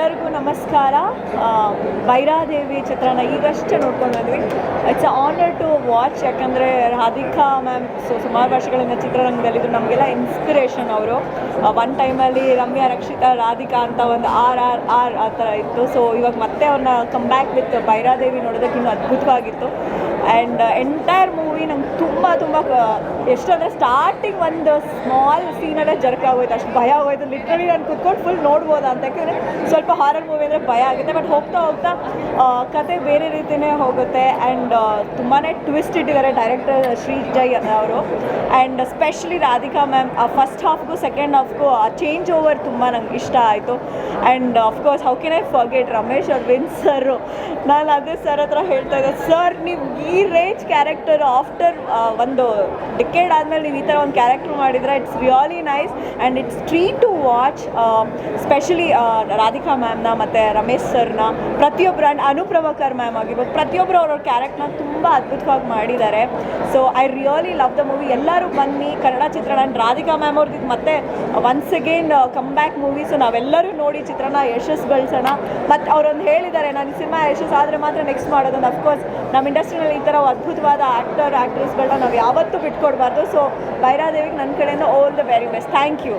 ಎಲ್ಲರಿಗೂ ನಮಸ್ಕಾರ. ಭೈರಾದೇವಿ ಚಿತ್ರನ ಈಗಷ್ಟೇ ನೋಡ್ಕೊಂಡು ಬಂದ್ವಿ. It's a honour to watch. ಯಾಕಂದರೆ ರಾಧಿಕಾ ಮ್ಯಾಮ್ ಸುಮಾರು ವರ್ಷಗಳಿಂದ ಚಿತ್ರರಂಗದಲ್ಲಿದ್ದು ನಮಗೆಲ್ಲ ಇನ್ಸ್ಪಿರೇಷನ್ ಅವರು. ಒನ್ ಟೈಮಲ್ಲಿ ರಮ್ಯಾ ರಕ್ಷಿತಾ ರಾಧಿಕಾ ಅಂತ ಒಂದು ಆರ್ ಆ ಥರ ಇತ್ತು. ಸೊ ಇವಾಗ ಮತ್ತೆ ಅವ್ರನ್ನ ಕಮ್ ಬ್ಯಾಕ್ ವಿತ್ ಭೈರಾದೇವಿ ನೋಡೋದಕ್ಕೆ ಇನ್ನೂ ಅದ್ಭುತವಾಗಿತ್ತು. ಆ್ಯಂಡ್ ಎಂಟೈರ್ ಮೂವಿ ನಂಗೆ ತುಂಬ ಎಷ್ಟು ಅಂದರೆ ಸ್ಟಾರ್ಟಿಂಗ್ ಒಂದು ಸ್ಮಾಲ್ ಸೀನಲ್ಲೇ ಜರ್ಕ್ ಆಗೋಯ್ತು, ಅಷ್ಟು ಭಯ ಆಗೋಯ್ತು. ಲಿಟ್ರಲಿ ನಾನು ಕುತ್ಕೊಂಡು ಫುಲ್ ನೋಡ್ಬೋದಾ ಅಂತ. ಯಾಕೆಂದರೆ ಸ್ವಲ್ಪ ಹಾರರ್ ಮೂವಿ ಅಂದರೆ ಭಯ ಆಗುತ್ತೆ, ಬಟ್ ಹೋಗ್ತಾ ಕತೆ ಬೇರೆ ರೀತಿಯೇ ಹೋಗುತ್ತೆ. ಆ್ಯಂಡ್ ತುಂಬಾ ಟ್ವಿಸ್ಟ್ ಇಟ್ಟಿದ್ದಾರೆ ಡೈರೆಕ್ಟರ್ ಶ್ರೀಜಯ್ ಅವರು. And specially Radhika ma'am first ಹಾಫ್ಗೂ ಸೆಕೆಂಡ್ ಹಾಫ್ಗೂ ಆ ಚೇಂಜ್ ಓವರ್ ತುಂಬ ನಂಗೆ ಇಷ್ಟ ಆಯಿತು. And of course how can I forget Ramesh Aravind sir. ನಾನು ಅದೇ ಸರ್ ಹತ್ರ ಹೇಳ್ತಾ ಇದ್ದೆ, ಸರ್ ನೀವು ಈ ರೇಂಜ್ ಕ್ಯಾರೆಕ್ಟರ್ ಆಫ್ಟರ್ ಒಂದು ಡಿಕೇಡ್ ಆದಮೇಲೆ ನೀವು ಈ ಥರ ಒಂದು ಕ್ಯಾರೆಕ್ಟರ್ ಮಾಡಿದರೆ it's really nice and it's treat to watch. Specially Radhika ಮ್ಯಾಮ್ನ ಮತ್ತು ರಮೇಶ್ ಸರ್ನ, ಪ್ರತಿಯೊಬ್ಬರು ಆ್ಯಂಡ್ ಅನುಪ್ರಭಾಕರ್ ಮ್ಯಾಮ್ ಆಗಿರ್ಬೋದು, ಪ್ರತಿಯೊಬ್ಬರು ಅವ್ರವ್ರ ಕ್ಯಾರೆಕ್ಟರ್ನ ತುಂಬ ಅದ್ಭುತವಾಗಿ ಮಾಡಿದ್ದಾರೆ. So I really love the movie. ಎಲ್ಲರೂ ಬನ್ನಿ, ಕನ್ನಡ ಚಿತ್ರಣ. ಆ್ಯಂಡ್ ರಾಧಿಕಾ ಮ್ಯಾಮ್ ಅವ್ರದ್ದು ಮತ್ತೆ once again come back movie. So ನಾವೆಲ್ಲರೂ ನೋಡಿ ಚಿತ್ರನ ಯಶಸ್ಸು ಗಳಿಸೋಣ. ಮತ್ತು ಅವರೊಂದು ಹೇಳಿದ್ದಾರೆ, ನಾನು ಈ ಸಿನಿಮಾ ಯಶಸ್ಸು ಆದರೆ ಮಾತ್ರ ನೆಕ್ಸ್ಟ್ ಮಾಡೋದು. ಅಫ್ಕೋರ್ಸ್ ನಮ್ಮ ಇಂಡಸ್ಟ್ರಿನಲ್ಲಿ ಈ ಥರ ಅದ್ಭುತವಾದ ಆ್ಯಕ್ಟ್ರೆಸ್ಗಳನ್ನ ನಾವು ಯಾವತ್ತೂ ಬಿಟ್ಕೊಡ್ಬಾರ್ದು. ಸೊ ಭೈರಾದೇವಿಗೆ ನನ್ನ ಕಡೆಯಿಂದ all the very best. Thank you.